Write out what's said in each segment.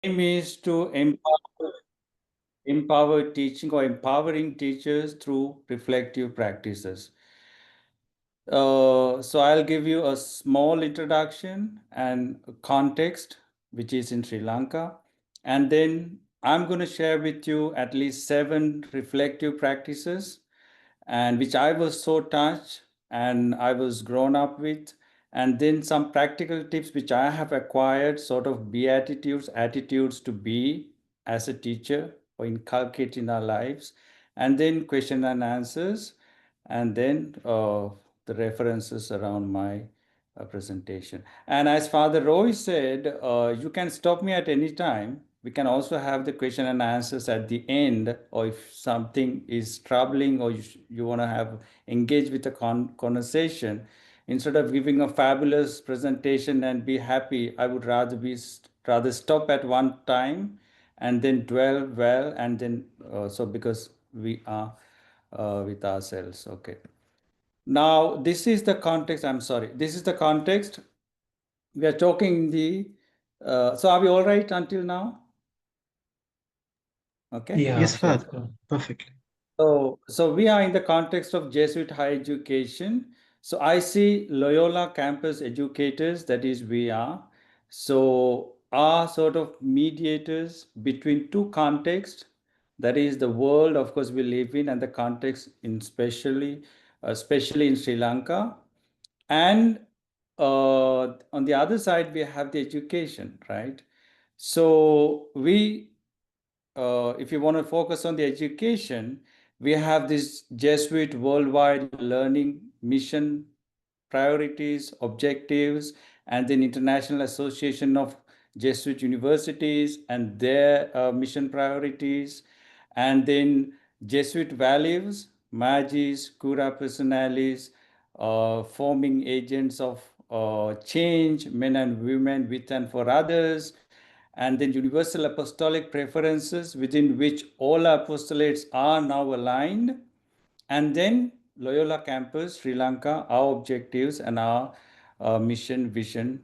aim is to empower teaching or empowering teachers through reflective practices. So I'll give you a small introduction and context, which is in Sri Lanka. And then I'm going to share with you at least 7 reflective practices and which I was so touched and I was grown up with. And then some practical tips which I have acquired, sort of beatitudes, attitudes to be as a teacher or inculcate in our lives. And then question and answers. And then the references around my presentation. And as Father Roy said, you can stop me at any time. We can also have the question and answers at the end, or if something is troubling or you want to have engage with the conversation, instead of giving a fabulous presentation and be happy, I would rather stop at one time and then dwell well, and then so because we are with ourselves. Okay. Now, this is the context. I'm sorry. This is the context. We are talking the. So, are we all right until now? Okay. Yeah, Yes, so Father. Perfectly. So we are in the context of Jesuit higher education. So I see Loyola campus educators, that is, we are. So are sort of mediators between two contexts, that is the world, of course, we live in, and the context in especially in Sri Lanka. And on the other side, we have the education, right? So if you want to focus on the education, we have this Jesuit worldwide learning mission priorities, objectives, and then International Association of Jesuit Universities and their mission priorities, and then Jesuit values, magis, cura personalis, forming agents of change, men and women with and for others, and then universal apostolic preferences within which all apostolates are now aligned, and then Loyola campus, Sri Lanka, our objectives and our mission, vision,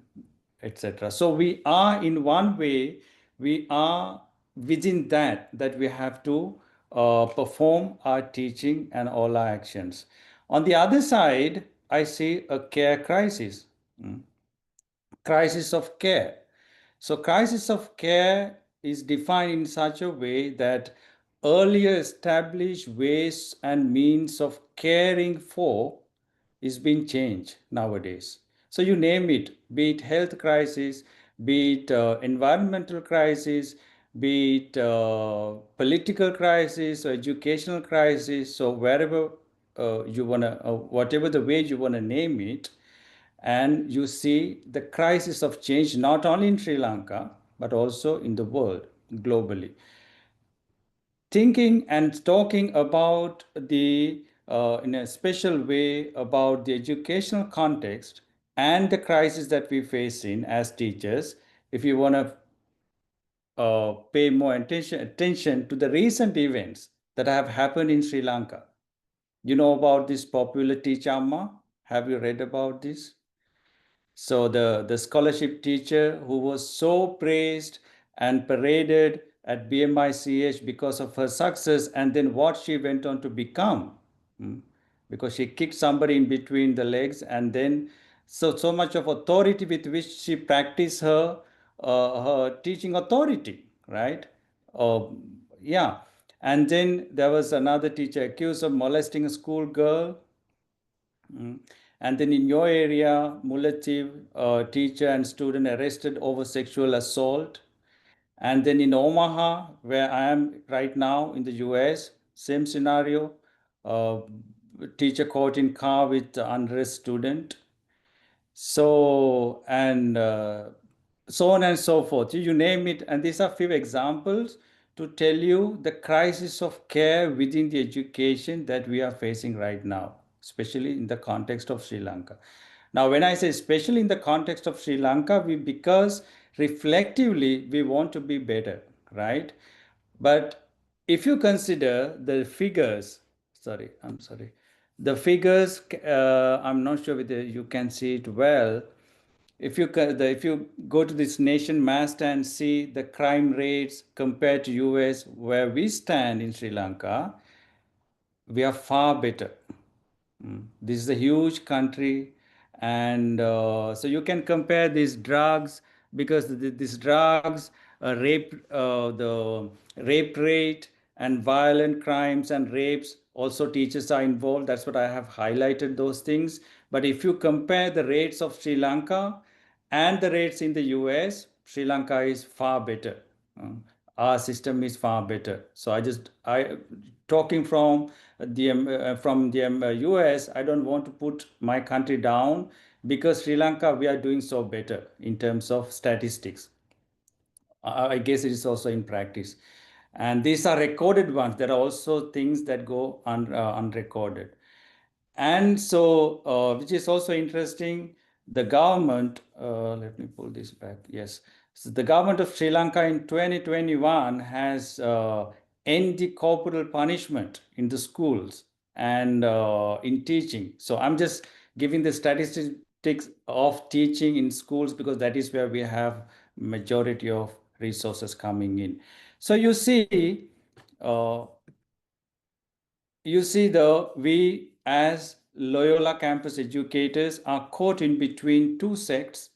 etc. So we are in one way, we are within that we have to perform our teaching and all our actions. On the other side, I see a care crisis, crisis of care. So crisis of care is defined in such a way that earlier established ways and means of caring for is being changed nowadays. So you name it, be it health crisis, be it environmental crisis, be it political crisis or educational crisis. So wherever you wanna, whatever the way you wanna name it, and you see the crisis of change not only in Sri Lanka but also in the world globally. Thinking and talking about the in a special way about the educational context and the crisis that we face in as teachers, if you want to pay more attention to the recent events that have happened in Sri Lanka. You know about this popular teacher Amma? Have you read about this? So the scholarship teacher who was so praised and paraded at BMICH because of her success, and then what she went on to become, because she kicked somebody in between the legs, and then so much of authority with which she practiced her teaching authority, right? Yeah, and then there was another teacher accused of molesting a school girl. And then in your area, Mullachiv, teacher and student arrested over sexual assault. And then in Omaha, where I am right now in the US, same scenario, uh, teacher caught in car with unrest student. So, and so on and so forth. You name it. And these are few examples to tell you the crisis of care within the education that we are facing right now, especially in the context of Sri Lanka. Now, when I say especially in the context of Sri Lanka, because reflectively we want to be better, right? But if you consider the figures, I'm sorry, the figures, I'm not sure whether you can see it well. if you go to this nation mast and see the crime rates compared to US, where we stand in Sri Lanka, we are far better. This is a huge country, and so you can compare these drugs, because these drugs, the rape rate and violent crimes and rapes, also teachers are involved. That's what I have highlighted those things. But if you compare the rates of Sri Lanka and the rates in the US, Sri Lanka is far better. Uh, our system is far better. So I talking from the US, I don't want to put my country down, because Sri Lanka, we are doing so better in terms of statistics. I guess it is also in practice. And these are recorded ones. There are also things that go unrecorded. And so, which is also interesting, the government, let me pull this back. Yes. So the government of Sri Lanka in 2021 has ended corporal punishment in the schools and in teaching. So I'm just giving the statistics of teaching in schools, because that is where we have majority of resources coming in. So uh, you see, though, we as Loyola campus educators are caught in between two sects.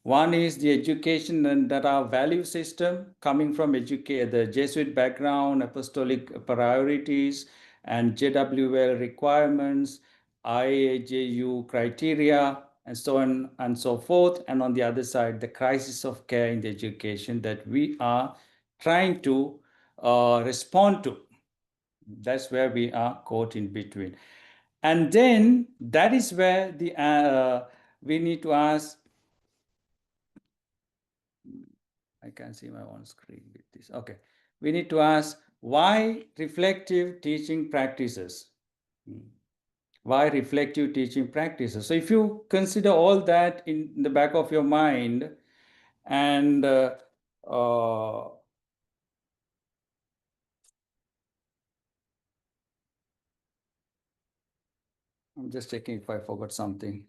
One is the education and that our value system coming from the Jesuit background, apostolic priorities, and JWL requirements, IAJU criteria, and so on and so forth. And on the other side, the crisis of care in the education that we are trying to respond to. That's where we are caught in between. And then that is where we need to ask. I can see my own screen with this. Okay. We need to ask, why reflective teaching practices? Why reflective teaching practices? So if you consider all that in the back of your mind, and uh, I'm just checking if I forgot something.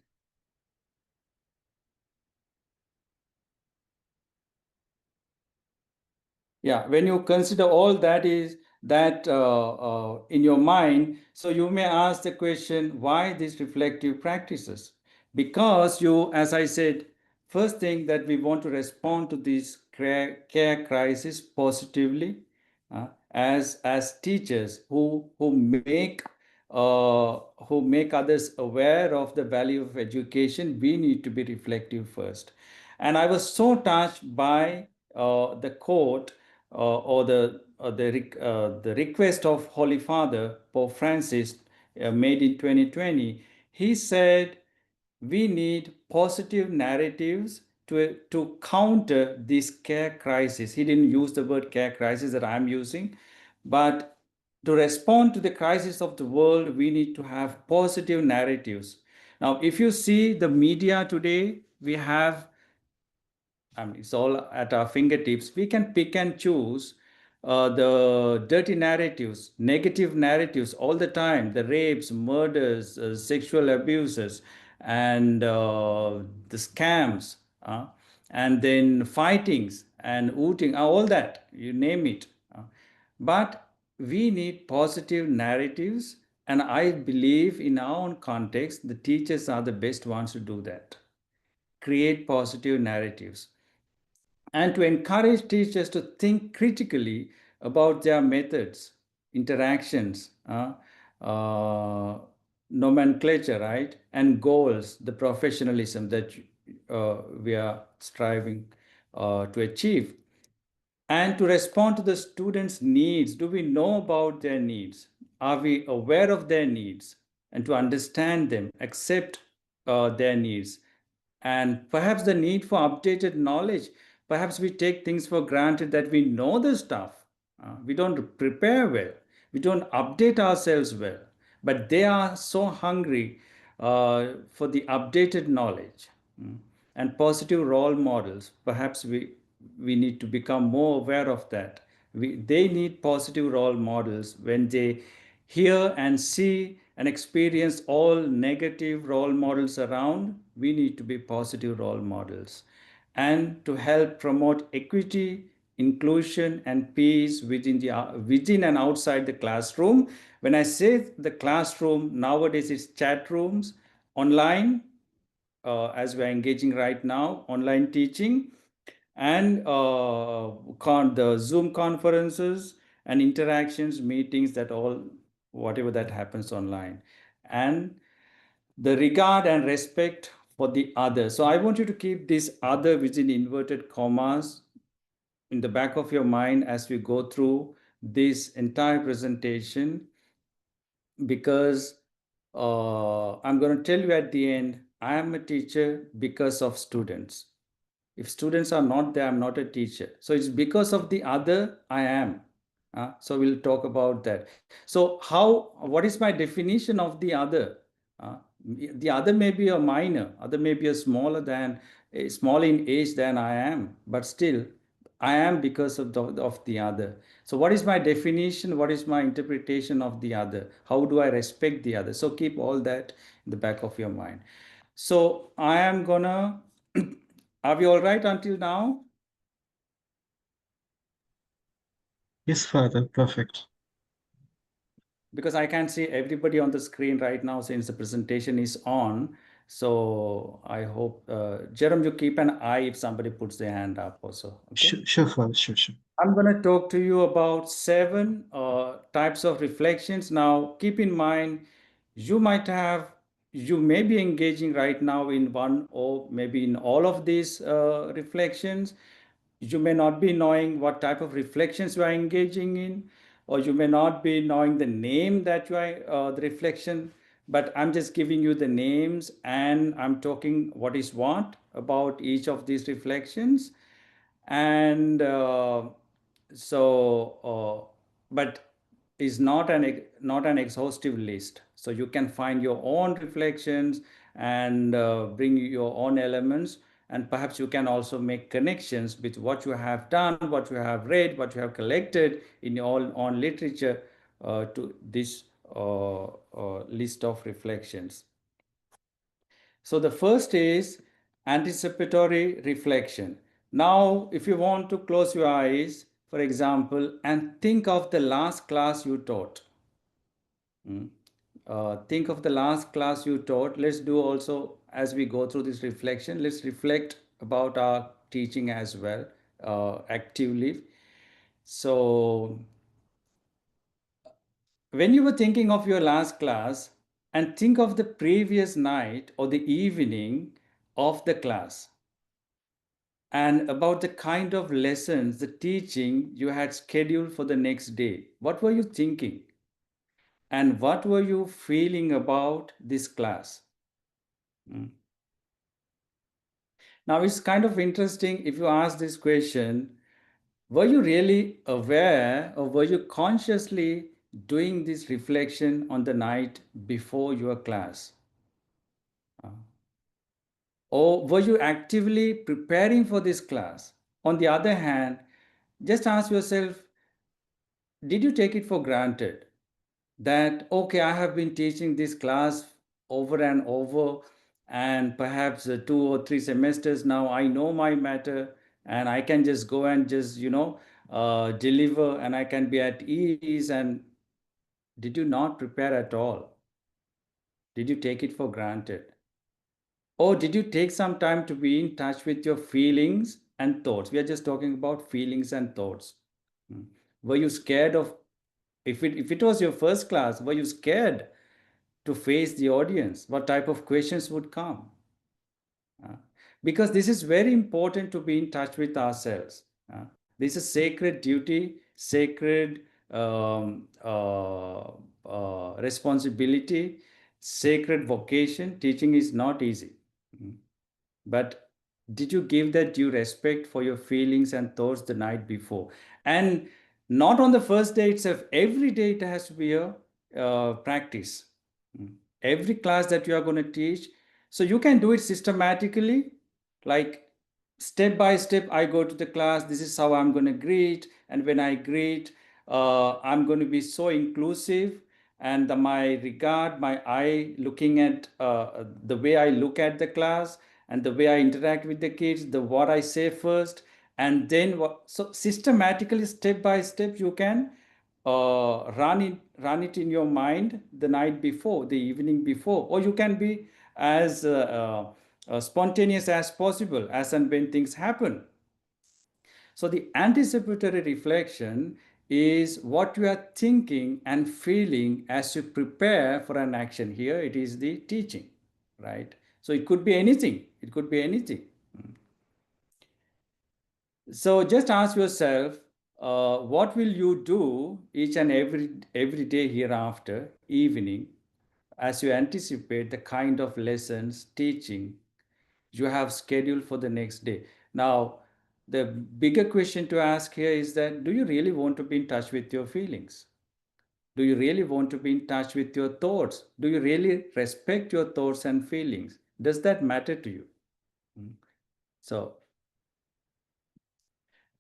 Yeah, when you consider all that is that in your mind, so you may ask the question, why these reflective practices? Because you, as I said, first thing that we want to respond to this care crisis positively, as teachers who make others aware of the value of education. We need to be reflective first. And I was so touched by the quote, the request of Holy Father Pope Francis, made in 2020. He said we need positive narratives to counter this care crisis. He didn't use the word care crisis that I'm using, but to respond to the crisis of the world, we need to have positive narratives. Now, if you see the media today, we have, I mean, it's all at our fingertips. We can pick and choose the dirty narratives, negative narratives all the time, the rapes, murders, sexual abuses, and the scams, and then fightings and ooting, all that, you name it. But we need positive narratives, and I believe in our own context, the teachers are the best ones to do that. Create positive narratives, and to encourage teachers to think critically about their methods, interactions, nomenclature, right, and goals, the professionalism that we are striving to achieve, and to respond to the students' needs. Do we know about their needs? Are we aware of their needs? And to understand them, accept their needs, and perhaps the need for updated knowledge. Perhaps we take things for granted that we know the stuff. We don't prepare well. We don't update ourselves well. But they are so hungry for the updated knowledge. And positive role models. Perhaps we need to become more aware of that. They need positive role models when they hear and see and experience all negative role models around, we need to be positive role models. And to help promote equity, inclusion, and peace within and outside the classroom. When I say the classroom, nowadays it's chat rooms, online, as we're engaging right now, online teaching, and the Zoom conferences and interactions, meetings, that all, whatever that happens online. And the regard and respect for the other. So I want you to keep this other within inverted commas in the back of your mind as we go through this entire presentation, because I'm going to tell you at the end, I am a teacher because of students. If students are not there, I'm not a teacher. So it's because of the other I am. So we'll talk about that. So what is my definition of the other? The other may be a minor, other may be a small in age than I am, but still I am because of the other. So what is my definition? What is my interpretation of the other? How do I respect the other? So keep all that in the back of your mind. So I am gonna, are we all right until now? Yes, Father. Perfect. Because I can see everybody on the screen right now since the presentation is on. So I hope, Jerome, you keep an eye if somebody puts their hand up also, okay? Sure, Father. Sure. I'm going to talk to you about 7 types of reflections. Now, keep in mind, you might have, you may be engaging right now in one or maybe in all of these reflections. You may not be knowing what type of reflections you are engaging in, or you may not be knowing the name that you are, the reflection, but I'm just giving you the names and I'm talking what is what about each of these reflections. And but is not an exhaustive list, so you can find your own reflections and bring your own elements, and perhaps you can also make connections with what you have done, what you have read, what you have collected in your own literature, to this list of reflections. So the first is anticipatory reflection. Now, if you want to close your eyes, for example, and think of the last class you taught. Think of the last class you taught. Let's do also, as we go through this reflection, let's reflect about our teaching as well, actively. So, when you were thinking of your last class, and think of the previous night or the evening of the class, and about the kind of lessons, the teaching you had scheduled for the next day. What were you thinking? And what were you feeling about this class? Now, it's kind of interesting if you ask this question, were you really aware or were you consciously doing this reflection on the night before your class? Or were you actively preparing for this class? On the other hand, just ask yourself, did you take it for granted that, okay, I have been teaching this class over and over, and perhaps 2 or 3 semesters now, I know my matter, and I can just go and just, deliver, and I can be at ease? And did you not prepare at all? Did you take it for granted? Or did you take some time to be in touch with your feelings and thoughts? We are just talking about feelings and thoughts. Were you scared of, if it was your first class, were you scared to face the audience? What type of questions would come? Because this is very important to be in touch with ourselves. This is sacred duty, sacred responsibility, sacred vocation. Teaching is not easy. But did you give that due respect for your feelings and thoughts the night before? And not on the first day itself, every day it has to be a practice. Every class that you are going to teach, so you can do it systematically, like step by step. I go to the class, this is how I'm going to greet, and when I greet, I'm going to be so inclusive, and my regard, my eye looking at the way I look at the class and the way I interact with the kids, the what I say first, and then what. So systematically, step by step, you can run it in your mind the night before, the evening before, or you can be as spontaneous as possible as and when things happen. So the anticipatory reflection is what you are thinking and feeling as you prepare for an action. Here it is the teaching, right? So it could be anything. It could be anything. So just ask yourself, what will you do each and every day hereafter, evening, as you anticipate the kind of lessons, teaching you have scheduled for the next day. Now, the bigger question to ask here is that, do you really want to be in touch with your feelings? Do you really want to be in touch with your thoughts? Do you really respect your thoughts and feelings? Does that matter to you? So,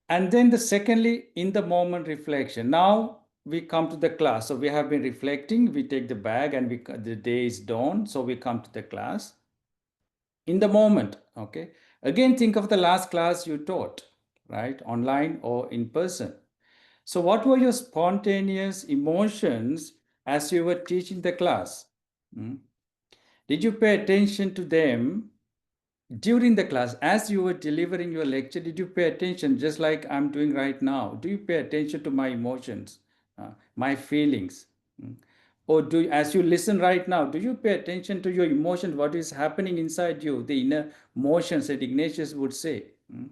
and then the secondly, in the moment reflection. Now we come to the class. So we have been reflecting, we take the bag and the day is dawn. So we come to the class. In the moment, okay? Again, think of the last class you taught, right? Online or in person. So what were your spontaneous emotions as you were teaching the class? Hmm? Did you pay attention to them during the class as you were delivering your lecture? Did you pay attention just like I'm doing right now? Do you pay attention to my emotions, my feelings? Hmm? Or do, as you listen right now, do you pay attention to your emotions, what is happening inside you, the inner motions that Ignatius would say? Hmm?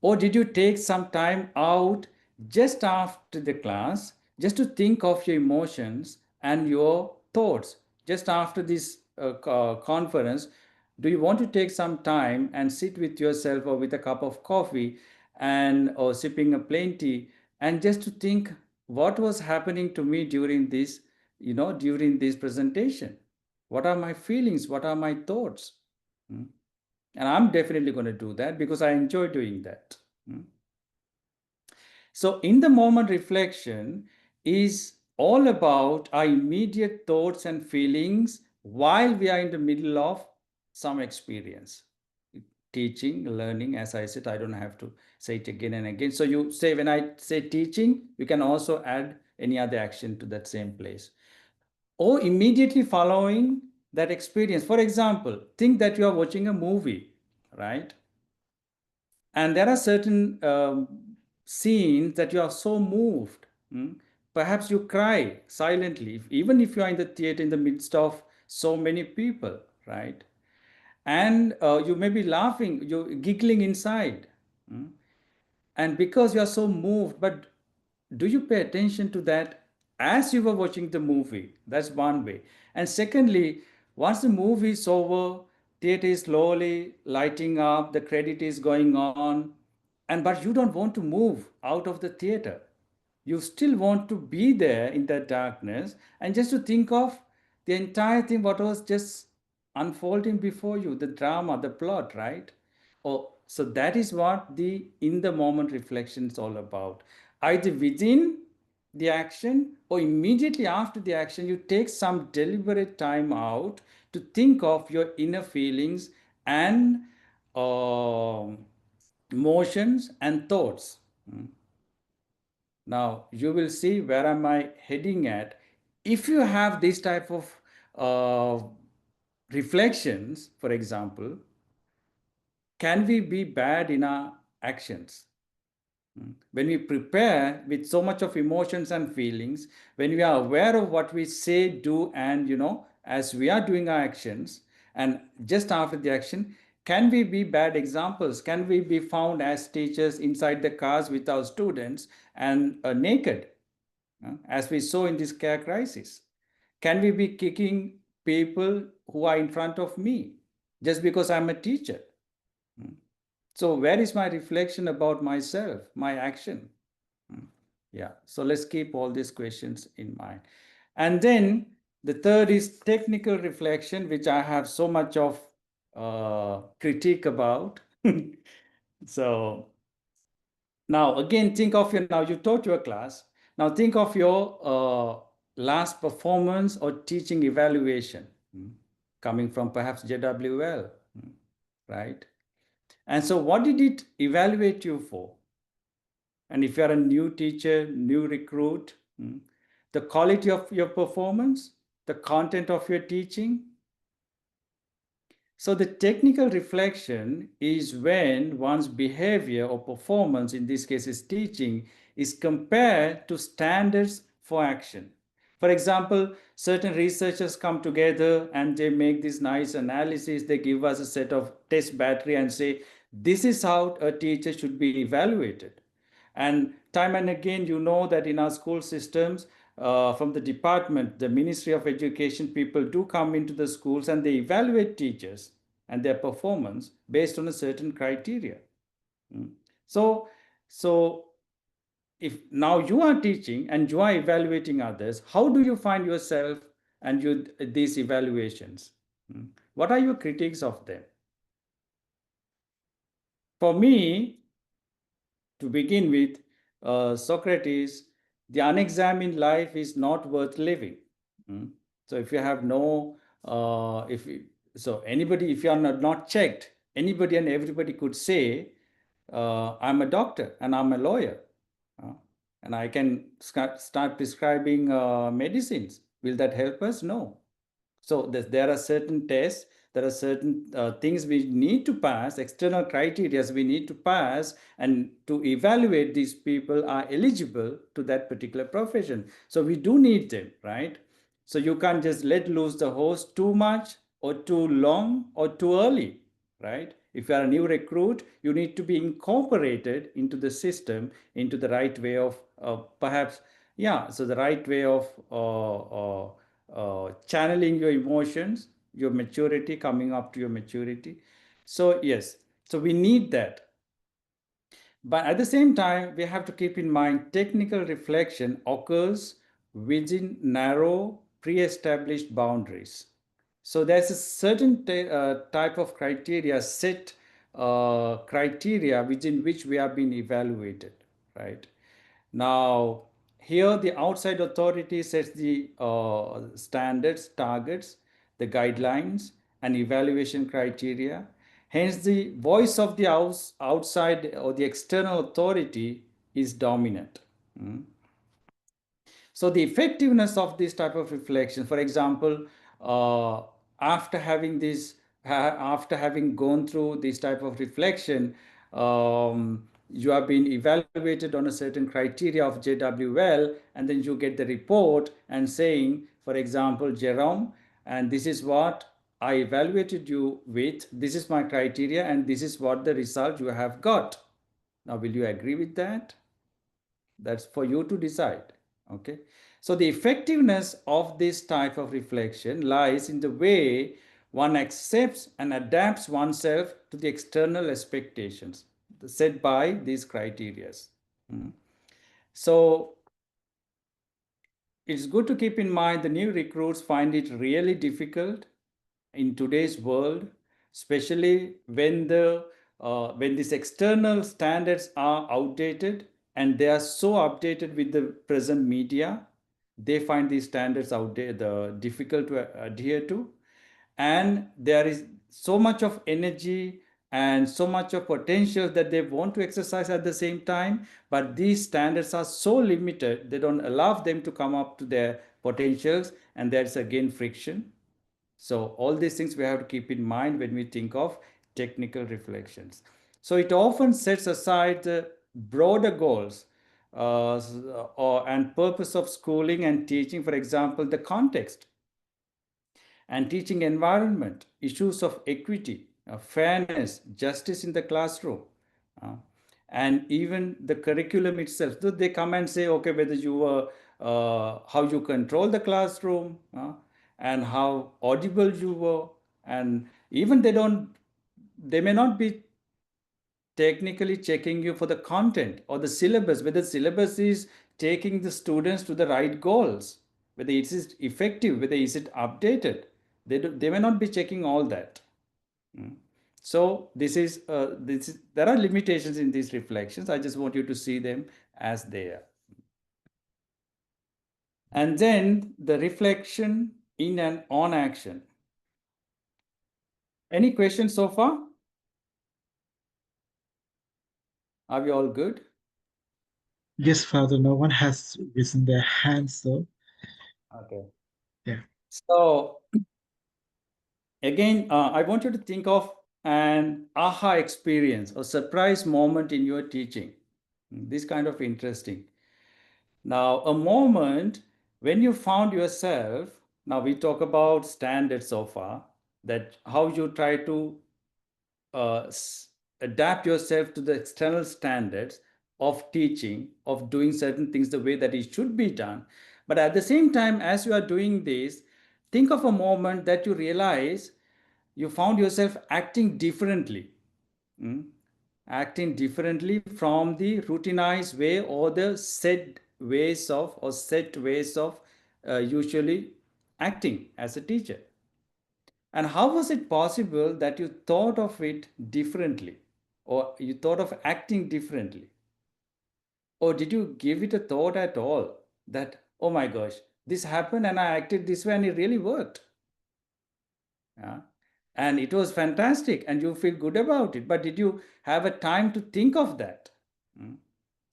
Or did you take some time out just after the class just to think of your emotions and your thoughts? Just after this conference, do you want to take some time and sit with yourself or with a cup of coffee and or sipping a plain tea and just to think what was happening to me during this, during this presentation? What are my feelings? What are my thoughts? Hmm? And I'm definitely going to do that because I enjoy doing that. Hmm? So, in the moment reflection is all about our immediate thoughts and feelings while we are in the middle of some experience. Teaching, learning, as I said, I don't have to say it again and again. So, you say, when I say teaching, you can also add any other action to that same place. Or immediately following that experience. For example, think that you are watching a movie, right? And there are certain scenes that you are so moved. Perhaps you cry silently, even if you are in the theater in the midst of so many people, right? And you may be laughing, you're giggling inside. And because you are so moved, but do you pay attention to that as you were watching the movie? That's one way. And secondly, once the movie is over, theater is slowly lighting up, the credit is going on, and but you don't want to move out of the theater. You still want to be there in that darkness and just to think of the entire thing, what was just unfolding before you, the drama, the plot, right? Oh, so that is what the in the moment reflection is all about. Either within the action or immediately after the action, you take some deliberate time out to think of your inner feelings and emotions and thoughts. Now you will see where am I heading at. If you have this type of uh, reflections, for example, can we be bad in our actions? When we prepare with so much of emotions and feelings, when we are aware of what we say, do, and as we are doing our actions, and just after the action, can we be bad examples? Can we be found as teachers inside the cars with our students and naked, as we saw in this care crisis? Can we be kicking people who are in front of me just because I'm a teacher? So, where is my reflection about myself, my action? Yeah, so let's keep all these questions in mind. And then the third is technical reflection, which I have so much of critique about. So now again, think of your, now you taught your class. Now think of your last performance or teaching evaluation, coming from perhaps JWL, right? And so what did it evaluate you for? And if you're a new teacher, new recruit, the quality of your performance, the content of your teaching. So the technical reflection is when one's behavior or performance, in this case is teaching, is compared to standards for action. For example, certain researchers come together and they make this nice analysis. They give us a set of test battery and say, this is how a teacher should be evaluated. And time and again, you know that in our school systems, from the department, the Ministry of Education people do come into the schools and they evaluate teachers and their performance based on a certain criteria. So, so if now you are teaching and you are evaluating others, how do you find yourself and these evaluations? What are your critiques of them? For me, to begin with, Socrates, the unexamined life is not worth living. So if you have no, so anybody, if you are not checked, anybody and everybody could say, I'm a doctor and I'm a lawyer, and I can start prescribing medicines. Will that help us? No. So there are certain tests, there are certain things we need to pass, external criteria we need to pass, and to evaluate these people are eligible to that particular profession. So we do need them, right? So you can't just let loose the horse too much or too long or too early, right? If you are a new recruit, you need to be incorporated into the system, into the right way of perhaps, yeah, so the right way of channeling your emotions, your maturity, coming up to your maturity. So yes, so we need that. But at the same time, we have to keep in mind technical reflection occurs within narrow, pre-established boundaries. So there's a certain type of criteria, set criteria within which we are being evaluated, right? Now, here the outside authority sets the standards, targets, the guidelines, and evaluation criteria. Hence, the voice of the outside or the external authority is dominant. So the effectiveness of this type of reflection, for example, uh, after having this, after having gone through this type of reflection, you have been evaluated on a certain criteria of JWL, and then you get the report and saying, for example, Jerome, and this is what I evaluated you with, this is my criteria, and this is what the result you have got. Now, will you agree with that? That's for you to decide. Okay. So the effectiveness of this type of reflection lies in the way one accepts and adapts oneself to the external expectations set by these criteria. So it's good to keep in mind the new recruits find it really difficult in today's world, especially when these external standards are outdated and they are so updated with the present media, they find these standards outdated, difficult to adhere to, and there is so much of energy and so much of potential that they want to exercise at the same time, but these standards are so limited they don't allow them to come up to their potentials, and there's again friction. So all these things we have to keep in mind when we think of technical reflections. So it often sets aside the broader goals and purpose of schooling and teaching, for example, the context and teaching environment, issues of equity, fairness, justice in the classroom, uh, and even the curriculum itself. So they come and say, okay, whether you were, how you control the classroom, and how audible you were, and even they may not be technically checking you for the content or the syllabus, whether the syllabus is taking the students to the right goals, whether it is effective, whether is it updated. They may not be checking all that. So there are limitations in these reflections. I just want you to see them as they are. And then the reflection in and on action. Any questions so far? Are we all good? Yes, Father. No one has risen their hands, so Okay. yeah. So again, I want you to think of an aha experience, a surprise moment in your teaching. This kind of interesting. Now, a moment when you found yourself, now we talk about standards so far, that how you try to uh, adapt yourself to the external standards of teaching, of doing certain things the way that it should be done. But at the same time, as you are doing this, think of a moment that you realize you found yourself acting differently. mm, Acting differently from the routinized way or the set ways of usually acting as a teacher. And how was it possible that you thought of it differently, or you thought of acting differently? Or did you give it a thought at all that, oh my gosh, this happened and I acted this way and it really worked? Yeah. And it was fantastic and you feel good about it. But did you have a time to think of that? Hmm?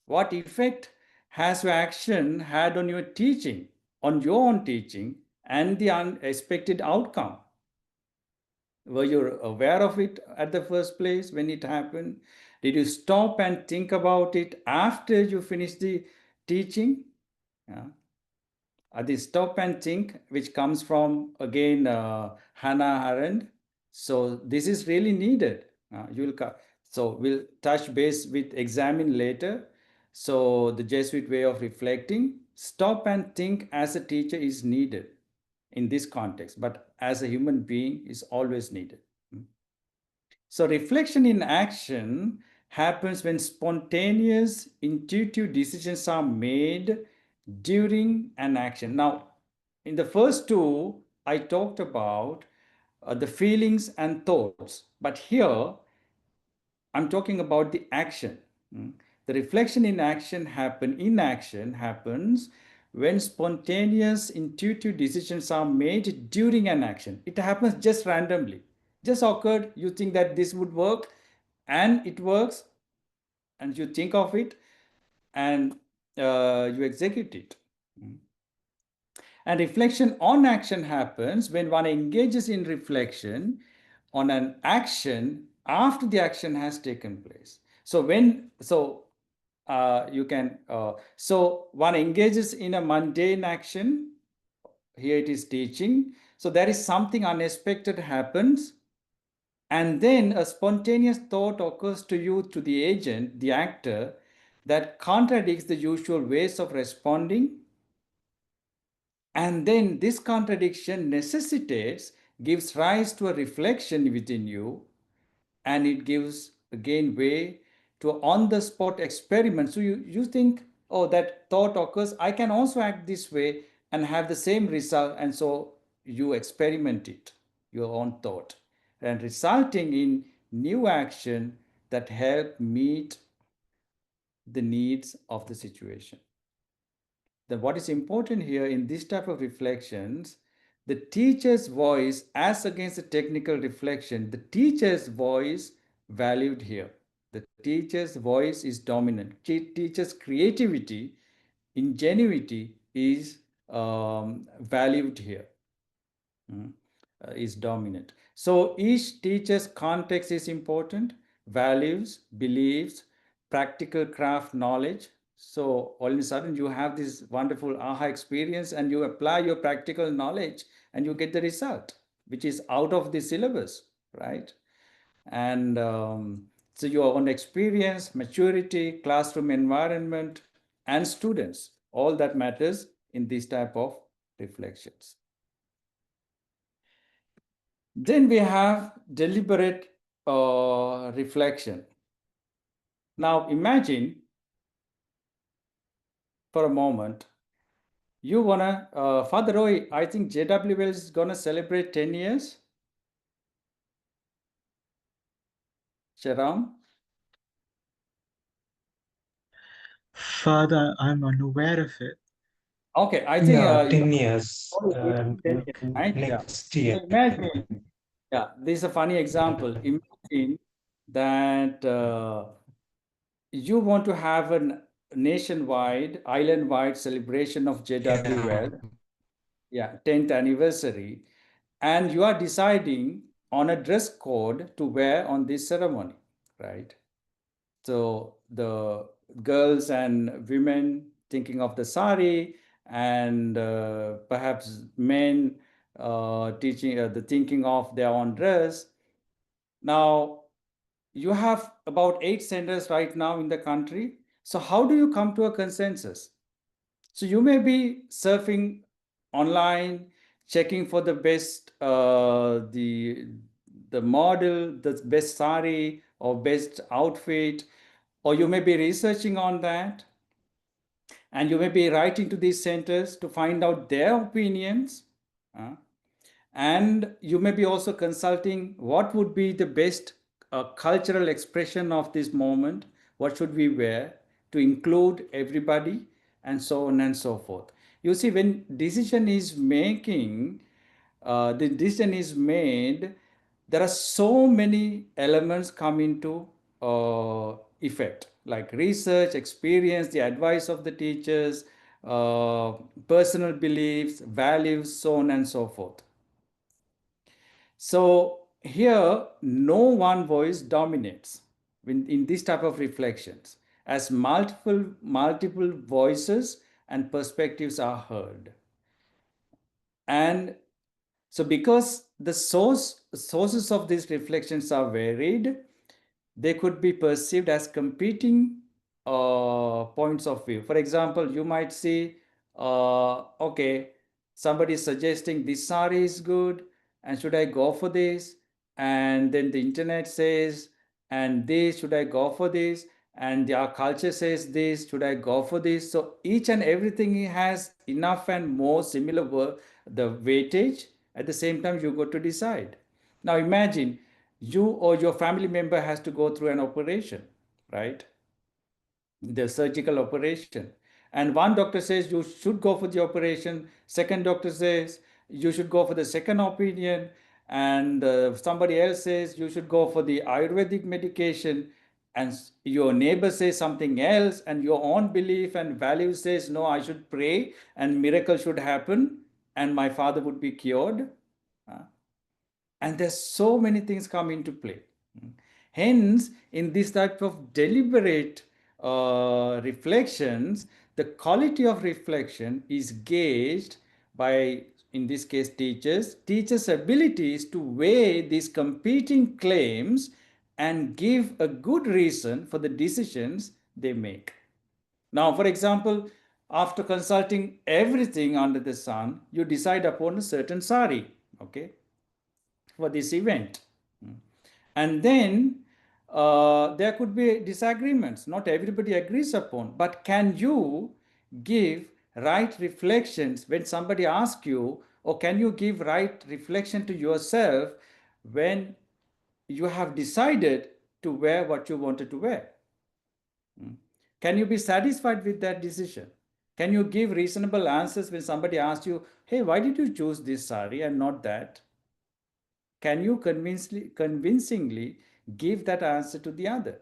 What effect has your action had on your teaching, on your own teaching, and the unexpected outcome? Were you aware of it at the first place when it happened? Did you stop and think about it after you finished the teaching? Yeah. The stop and think, which comes from again Hannah Arendt. So this is really needed. So we'll touch base with examine later. So the Jesuit way of reflecting, stop and think as a teacher is needed in this context, but as a human being is always needed. So reflection in action happens when spontaneous, intuitive decisions are made during an action. Now, in the first two, I talked about the feelings and thoughts, but here I'm talking about the action. Mm. The reflection in action happens when spontaneous, intuitive decisions are made during an action. It happens just randomly, just occurred. You think that this would work, and it works, and you think of it, and you execute it. Mm. And reflection on action happens when one engages in reflection on an action after the action has taken place. So you can so one engages in a mundane action. Here it is teaching. So there is something unexpected happens, and then a spontaneous thought occurs to you, to the agent, the actor, that contradicts the usual ways of responding. And then this contradiction necessitates, gives rise to a reflection within you, and it gives again way to on the spot experiment. So you think, oh, that thought occurs, I can also act this way and have the same result. And so you experiment it, your own thought, and resulting in new action that help meet the needs of the situation. Then what is important here in this type of reflections, the teacher's voice as against the technical reflection, the teacher's voice valued here. The teacher's voice is dominant. Teacher's creativity, ingenuity is valued here. Mm, is dominant. So each teacher's context is important, values, beliefs, practical craft knowledge. So all of a sudden you have this wonderful aha experience and you apply your practical knowledge and you get the result, which is out of the syllabus, right? And so your own experience, maturity, classroom environment, and students, all that matters in this type of reflections. Then we have deliberate reflection. Now imagine for a moment, you wanna, Father Roy, I think JWL is gonna celebrate 10 years. Sharam? Father, I'm unaware of it. Okay, I think Yeah, you 10 years. are 10 years, right? Yeah. Next year. So imagine, yeah, this is a funny example. Imagine that you want to have a nationwide, island-wide celebration of Yeah. JWL, yeah, 10th anniversary, and you are deciding on a dress code to wear on this ceremony, right? So the girls and women thinking of the sari, and perhaps men teaching the thinking of their own dress. Now you have about 8 centers right now in the country. So how do you come to a consensus? So you may be surfing online, checking for the best, the model, the best sari or best outfit, or you may be researching on that, and you may be writing to these centers to find out their opinions. uh, and you may be also consulting what would be the best cultural expression of this moment, what should we wear to include everybody, and so on and so forth. You see, when decision is making, the decision is made, there are so many elements come into effect, like research, experience, the advice of the teachers, uh, personal beliefs, values, so on and so forth. So here, no one voice dominates in this type of reflections, as multiple voices and perspectives are heard. And so because the sources of these reflections are varied, they could be perceived as competing points of view. For example, you might see, okay, somebody is suggesting this sari is good, and should I go for this? And then the internet says, and this, should I go for this? And our culture says this, should I go for this? So each and everything has enough and more similar the weightage. At the same time, you got to decide. Now imagine you or your family member has to go through an operation, right? The surgical operation. And one doctor says you should go for the operation, second doctor says you should go for the second opinion, and somebody else says you should go for the Ayurvedic medication, and your neighbor says something else, and your own belief and value says, no, I should pray and miracle should happen and my father would be cured. And there's so many things come into play. Hence, in this type of deliberate reflections, the quality of reflection is gauged by, in this case, teachers abilities to weigh these competing claims and give a good reason for the decisions they make. Now, for example, after consulting everything under the sun, you decide upon a certain sari, okay, for this event. And then there could be disagreements. Not everybody agrees upon, but can you give right reflections when somebody asks you, or can you give right reflection to yourself when you have decided to wear what you wanted to wear? Can you be satisfied with that decision? Can you give reasonable answers when somebody asks you, hey, why did you choose this sari and not that? Can you convincingly give that answer to the other?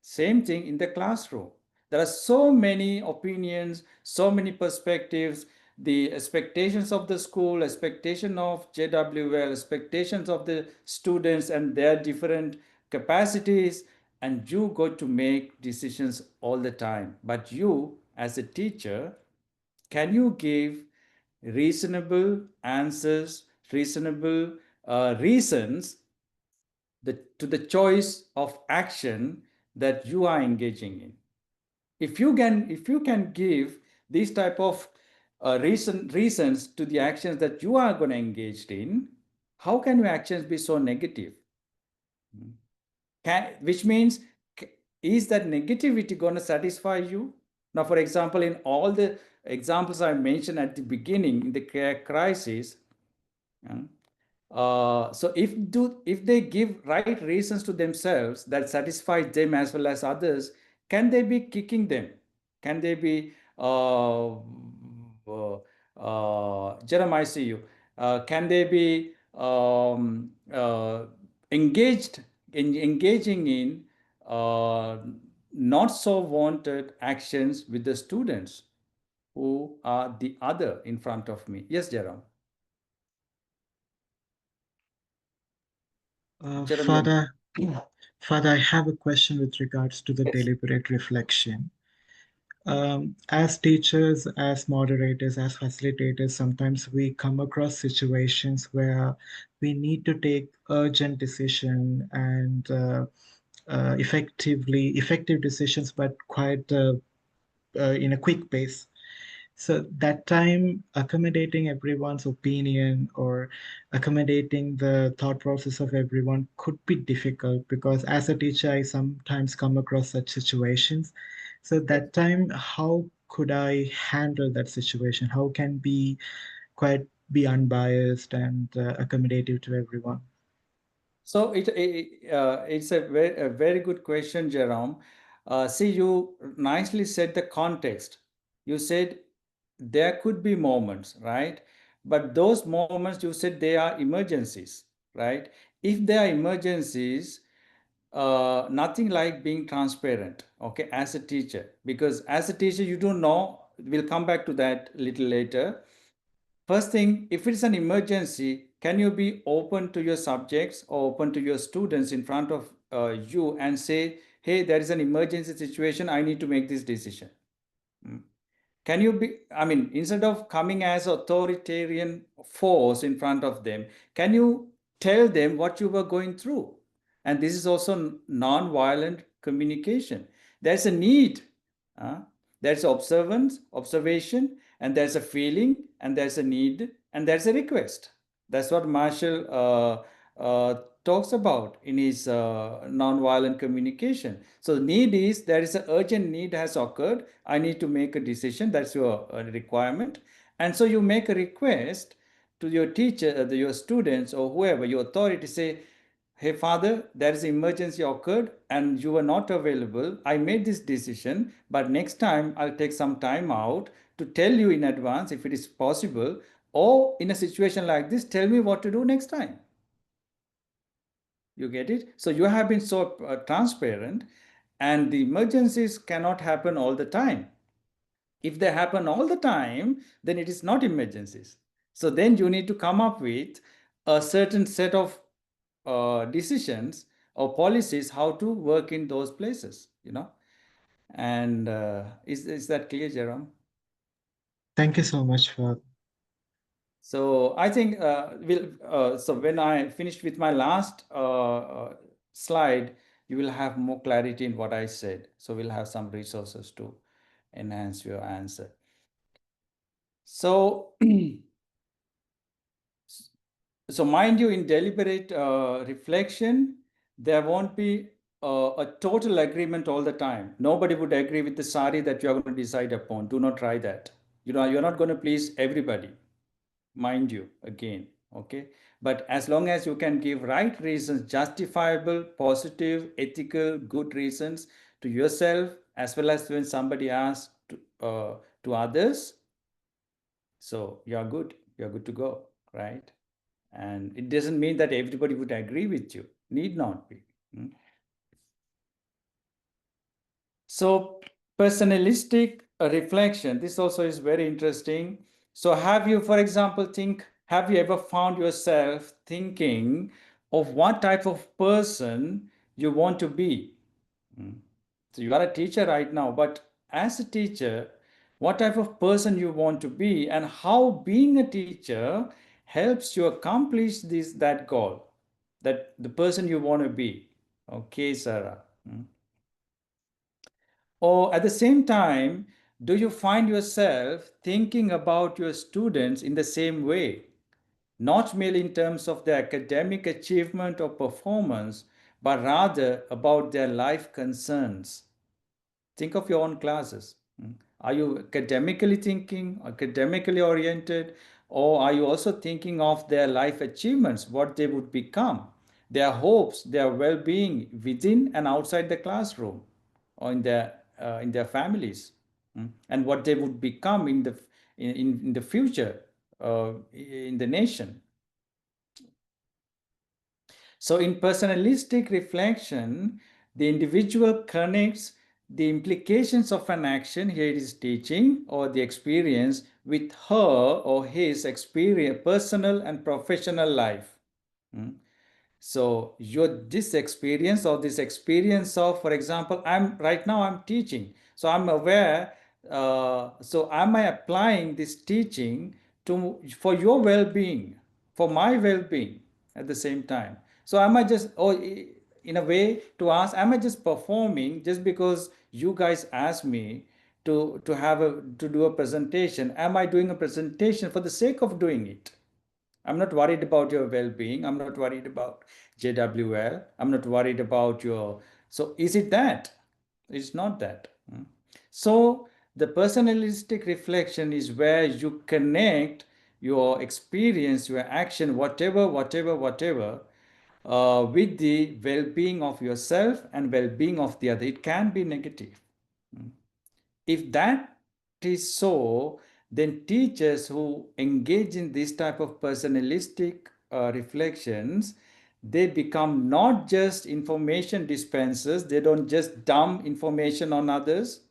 Same thing in the classroom. There are so many opinions, so many perspectives, the expectations of the school, expectation of JWL, expectations of the students and their different capacities, and you got to make decisions all the time. But you, as a teacher, can you give reasonable answers, reasonable reasons to the choice of action that you are engaging in? If you can give these type of reasons to the actions that you are going to engage in, how can your actions be so negative? Which means, is that negativity going to satisfy you? Now, for example, in all the examples I mentioned at the beginning, in the crisis, so if they give right reasons to themselves that satisfies them as well as others, can they be kicking them? Can they be Jeremiah, I see you. Can they be engaged engaging in uh, not so wanted actions with the students who are the other in front of me? Yes, Jerome. Jerome, you. Father, Father, I have a question with regards to the Yes. deliberate reflection. As teachers, as moderators, as facilitators, sometimes we come across situations where we need to take urgent decision and effective decisions, but quite in a quick pace. So that time, accommodating everyone's opinion or accommodating the thought process of everyone could be difficult because as a teacher, I sometimes come across such situations. So Yes. that time, how could I handle that situation? How can be unbiased and accommodative to everyone? So it's a very good question, Jerome. See, you nicely said the context. You said there could be moments, right? But those moments you said they are emergencies, right? If they are emergencies, nothing like being transparent, okay, as a teacher, because as a teacher you don't know. We'll come back to that a little later. First thing, if it's an emergency, can you be open to your subjects or open to your students in front of you and say, hey, there is an emergency situation, I need to make this decision. Mm. Can you be, I mean, instead of coming as authoritarian force in front of them, can you tell them what you were going through? And this is also non-violent communication. There's a need. uh, there's observation, and there's a feeling, and there's a need, and there's a request. That's what Marshall talks about in his non-violent communication. So need is, there is an urgent need has occurred. I need to make a decision. That's your requirement. And so you make a request to your teacher, your students, or whoever, your authority, say, hey, Father, there is an emergency occurred and you were not available. I made this decision, but next time I'll take some time out to tell you in advance if it is possible. Or in a situation like this, tell me what to do next time. You get it? So you have been so transparent, and the emergencies cannot happen all the time. If they happen all the time, then it is not emergencies. So then you need to come up with a certain set of decisions or policies how to work in those places, you know. And is that clear, Jerome? Thank you so much for. So I think so when I finished with my last slide, you will have more clarity in what I said. So we'll have some resources to enhance your answer. So, so mind you, in deliberate reflection, there won't be a total agreement all the time. Nobody would agree with the sari that you are going to decide upon. Do not try that. You know, you're not going to please everybody, mind you, again, okay. But as long as you can give right reasons, justifiable, positive, ethical, good reasons to yourself, as well as when somebody asks to others, so you're good to go, right? And it doesn't mean that everybody would agree with you, need not be. Mm. So personalistic reflection, this also is very interesting. So have you, for example, have you ever found yourself thinking of what type of person you want to be? Mm. So you are a teacher right now, but as a teacher, what type of person you want to be and how being a teacher helps you accomplish that goal, that the person you want to be. Okay, Sarah. Mm. Or at the same time, do you find yourself thinking about your students in the same way? Not merely in terms of their academic achievement or performance, but rather about their life concerns. Think of your own classes. Are you academically thinking, academically oriented, or are you also thinking of their life achievements, what they would become, their hopes, their well-being within and outside the classroom, or in their families, and what they would become in the future in the nation. So in personalistic reflection, the individual connects the implications of an action, here it is teaching, or the experience with her or his experience, personal and professional life. So this experience of, for example, I'm teaching, so I'm aware. So am I applying this teaching for your well-being, for my well-being at the same time? So am I just, or in a way to ask, am I just performing just because you guys asked me to do a presentation? Am I doing a presentation for the sake of doing it? I'm not worried about your well-being. I'm not worried about JWL. I'm not worried about your. So is it that? It's not that. So the personalistic reflection is where you connect your experience, your action, whatever, with the well-being of yourself and well-being of the other. It can be negative. If that is so, then teachers who engage in this type of personalistic reflections, they become not just information dispensers, they don't just dump information on others,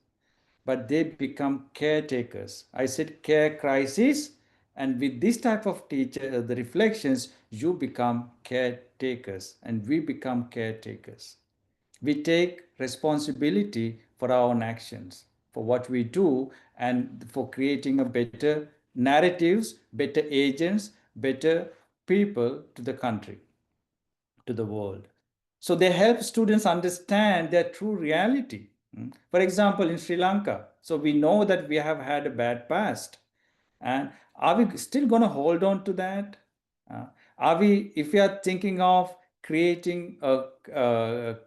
but they become caretakers. I said care crisis, and with this type of teacher, the reflections, you become caretakers, and we become caretakers. We take responsibility for our own actions, for what we do, and for creating a better narratives, better agents, better people to the country, to the world. So they help students understand their true reality. For example, in Sri Lanka, so we know that we have had a bad past. And are we still going to hold on to that? Uh, are we, if we are thinking of creating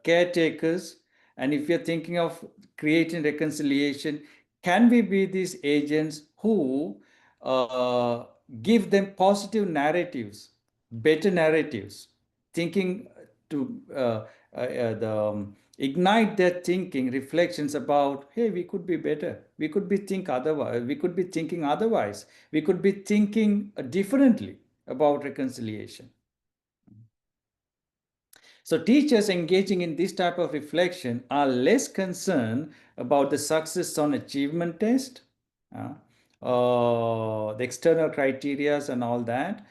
caretakers, and if we are thinking of creating reconciliation, can we be these agents who uh, give them positive narratives, better narratives, thinking to ignite their thinking, reflections about, hey, we could be better, we could be think otherwise, we could be thinking otherwise, we could be thinking differently about reconciliation. So teachers engaging in this type of reflection are less concerned about the success on achievement test, the external criterias and all that,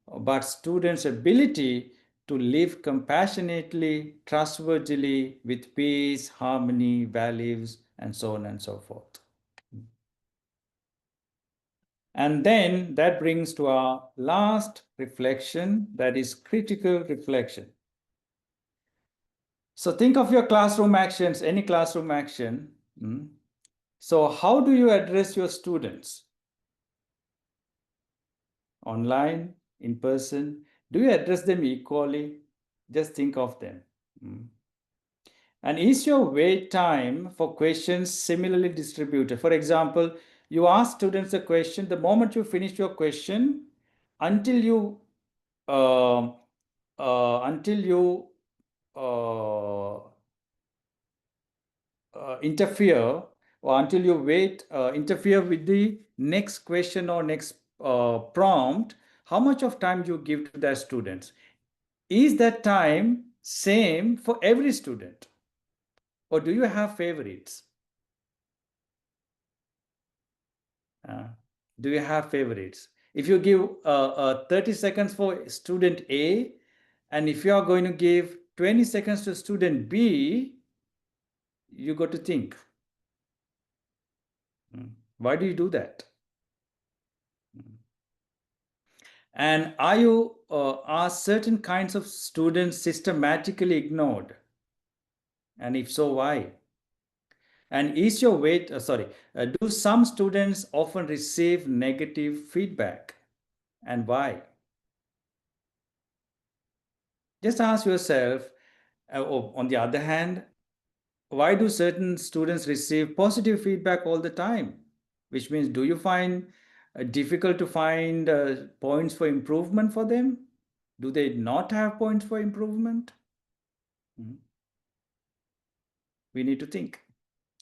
but students' ability to live compassionately, trustworthily, with peace, harmony, values, and so on and so forth. And then that brings to our last reflection, that is critical reflection. So think of your classroom actions, any classroom action. So how do you address your students? Online, in person? Do you address them equally? Just think of them. And is your wait time for questions similarly distributed? For example, you ask students a question, the moment you finish your question, until you uh, until you interfere, or until you interfere with the next question or next prompt, how much of time you give to their students? Is that time same for every student, or do you have favorites? Do you have favorites? If you give 30 seconds for student A, and if you are going to give 20 seconds to student B, you got to think. Why do you do that? And are certain kinds of students systematically ignored? And if so, why? And is your weight, do some students often receive negative feedback? And why? Just ask yourself, on the other hand, why do certain students receive positive feedback all the time? Which means, do you find difficult to find points for improvement for them? Do they not have points for improvement? We need to think.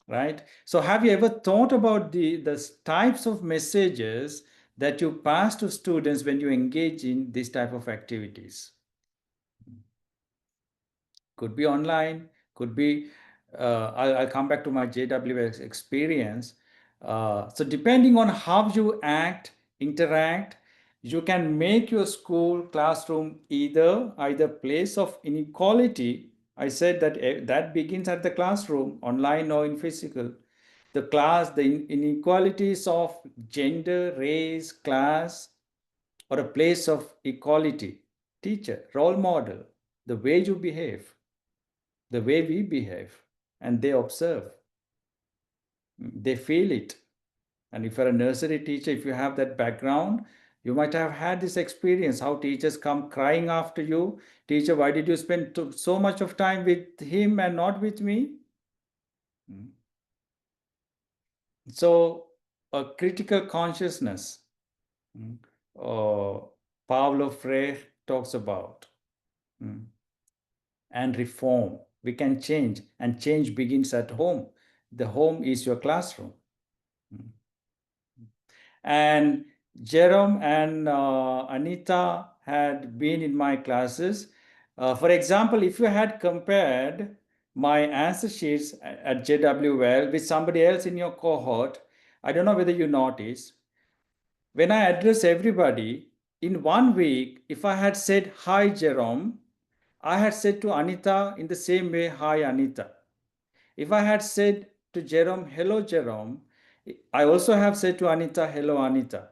right? So have you ever thought about the types of messages that you pass to students when you engage in this type of activities? Could be online, could be, I'll come back to my JWS experience. So depending on how you act, interact, you can make your school classroom either place of inequality. I said that that begins at the classroom, online or in physical. The inequalities of gender, race, class, or a place of equality. Teacher, role model, the way you behave, the way we behave, and they observe, they feel it. And if you're a nursery teacher, if you have that background, you might have had this experience how teachers come crying after you. Teacher, why did you spend so much of time with him and not with me? So, a critical consciousness, uh, Paulo Freire talks about, and reform. We can change, and change begins at home. The home is your classroom. And Jerome and Anita had been in my classes. For example, if you had compared my answer sheets at JWL with somebody else in your cohort, I don't know whether you notice, when I address everybody, in 1 week, if I had said, "Hi, Jerome," I had said to Anita in the same way, "Hi, Anita." If I had said to Jerome, "Hello, Jerome," I also have said to Anita, "Hello, Anita."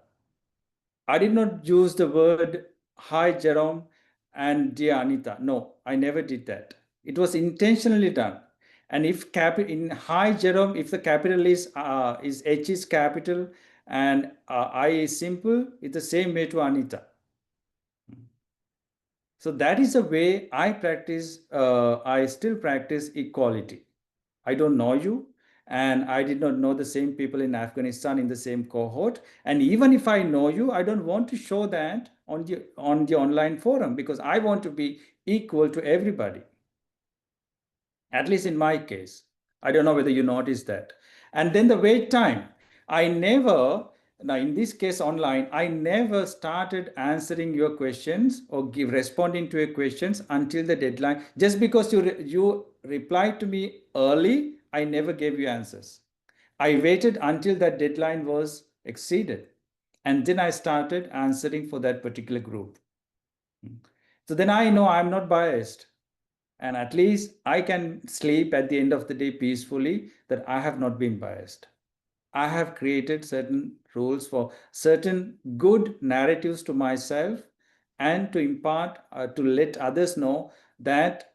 I did not use the word "Hi, Jerome" and "Dear Anita." No, I never did that. It was intentionally done. And if in "Hi, Jerome," if the capital is H is capital and I is simple, it's the same way to Anita. So that is a way I practice. I still practice equality. I don't know you, and I did not know the same people in Afghanistan in the same cohort. And even if I know you, I don't want to show that on the online forum, because I want to be equal to everybody. At least in my case. I don't know whether you noticed that. And then the wait time. I never, now in this case online, I never started answering your questions or responding to your questions until the deadline. Just because you replied to me early, I never gave you answers. I waited until that deadline was exceeded. And then I started answering for that particular group. So then I know I'm not biased. And at least I can sleep at the end of the day peacefully that I have not been biased. I have created certain rules for certain good narratives to myself and to impart, to let others know that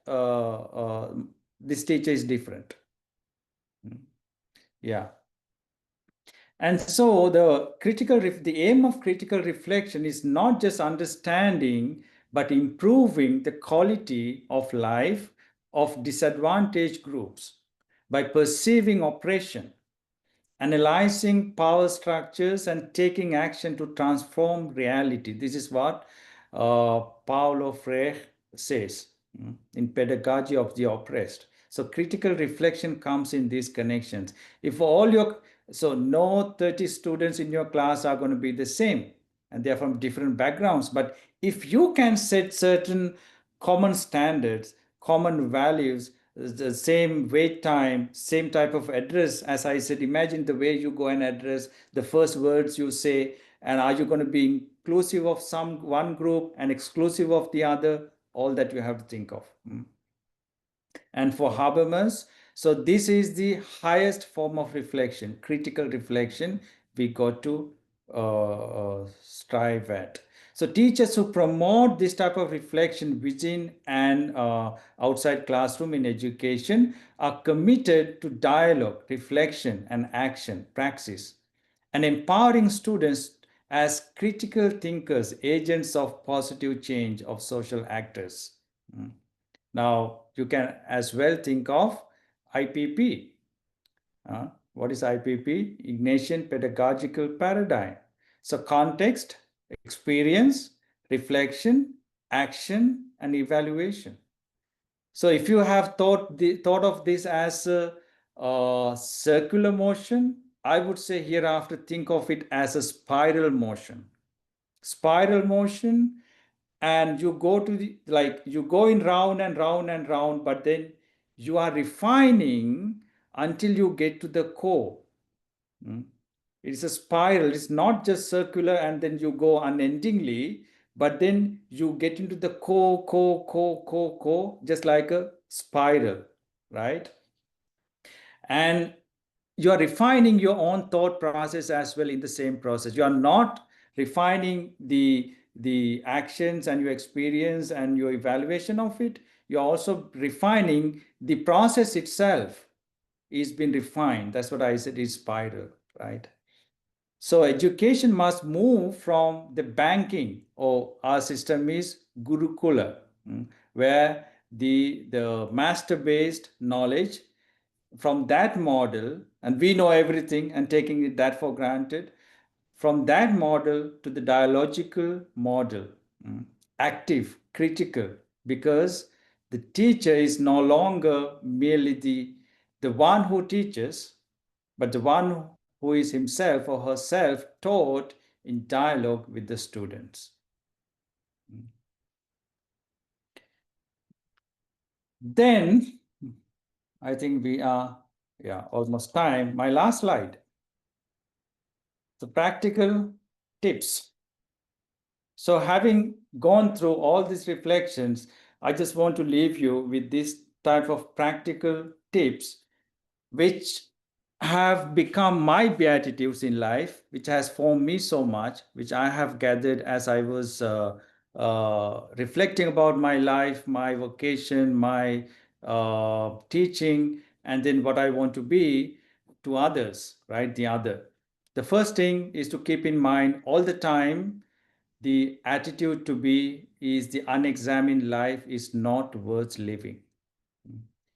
this teacher is different. Yeah. And so the aim of critical reflection is not just understanding, but improving the quality of life of disadvantaged groups by perceiving oppression, analyzing power structures, and taking action to transform reality. This is what Paulo Freire says in Pedagogy of the Oppressed. So critical reflection comes in these connections. If all your, so no 30 students in your class are going to be the same, and they're from different backgrounds. But if you can set certain common standards, common values, the same wait time, same type of address, as I said, imagine the way you go and address, the first words you say, and are you going to be inclusive of one group and exclusive of the other? All that you have to think of. And for Habermas, so this is the highest form of reflection, critical reflection we got to strive at. So teachers who promote this type of reflection within and outside classroom in education are committed to dialogue, reflection, and action, praxis, and empowering students as critical thinkers, agents of positive change, of social actors. Now, you can as well think of IPP. What is IPP? Ignatian Pedagogical Paradigm. So context, experience, reflection, action, and evaluation. So if you have thought of this as circular motion, I would say hereafter think of it as a spiral motion. Spiral motion, and you go to the, like, you go in round and round and round, but then you are refining until you get to the core. It's a spiral. It's not just circular and then you go unendingly, but then you get into the core, just like a spiral, right? And you are refining your own thought process as well in the same process. You are not refining the actions and your experience and your evaluation of it. You're also refining the process itself is being refined. That's what I said is spiral, right? So education must move from the banking, or our system is Gurukula, where the master-based knowledge, from that model, and we know everything and taking it that for granted, from that model to the dialogical model, active, critical, because the teacher is no longer merely the one who teaches, but the one who is himself or herself taught in dialogue with the students. Then I think we are, almost time. My last slide. The practical tips. So having gone through all these reflections, I just want to leave you with this type of practical tips, which have become my beatitudes in life, which has formed me so much, which I have gathered as I was reflecting about my life, my vocation, my teaching, and then what I want to be to others, right? The other. The first thing is to keep in mind all the time the attitude to be is the unexamined life is not worth living.